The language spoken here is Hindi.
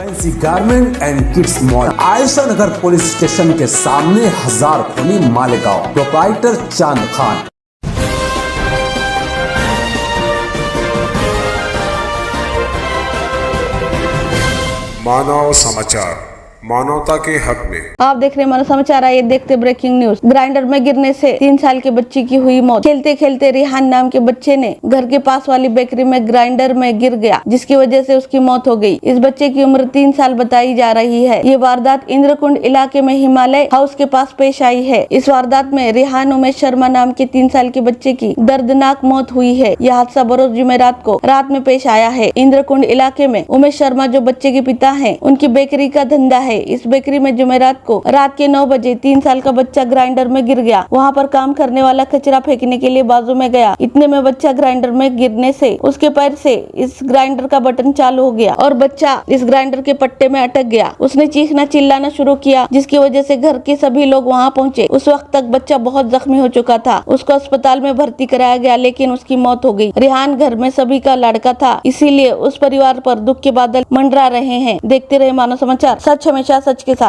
Fancy garment and kids mall Ayesha Nagar police station के सामने 1000 खोली मालेगांव। प्रोप्राइटर चांद खान। मानव समाचार, मानवता के हक में। आप देख रहे हैं मानव समाचार। आइए देखते ब्रेकिंग न्यूज। ग्राइंडर में गिरने से 3 साल के बच्चे की हुई मौत। खेलते खेलते रिहान नाम के बच्चे ने घर के पास वाली बेकरी में ग्राइंडर में गिर गया, जिसकी वजह से उसकी मौत हो गई। इस बच्चे की उम्र 3 साल बताई जा रही है। ये वारदात इंद्रकुंड इलाके में हिमालय हाउस के पास पेश आई है। इस वारदात में रिहान उमेश शर्मा नाम के 3 साल के बच्चे की दर्दनाक मौत हुई है। यह हादसा बरोज जुमेरात को रात में पेश आया है। इंद्रकुंड इलाके में उमेश शर्मा जो बच्चे के पिता है, उनकी बेकरी का धंधा है। इस बेकरी में जुमेरात को रात के 9 बजे 3 साल का बच्चा ग्राइंडर में गिर गया। वहां पर काम करने वाला कचरा फेंकने के लिए बाजू में गया। इतने में बच्चा ग्राइंडर में गिरने से उसके पैर से इस ग्राइंडर का बटन चालू हो गया और बच्चा इस ग्राइंडर के पट्टे में अटक गया। उसने चीखना चिल्लाना शुरू किया, जिसकी वजह से घर के सभी लोग वहां पहुंचे। उस वक्त तक बच्चा बहुत जख्मी हो चुका था। उसको अस्पताल में भर्ती कराया गया, लेकिन उसकी मौत हो गई। रिहान घर में सभी का लड़का था, इसीलिए उस परिवार पर दुख के बादल मंडरा रहे हैं। देखते रहे मानव समाचार, सच हमेशा सच के साथ।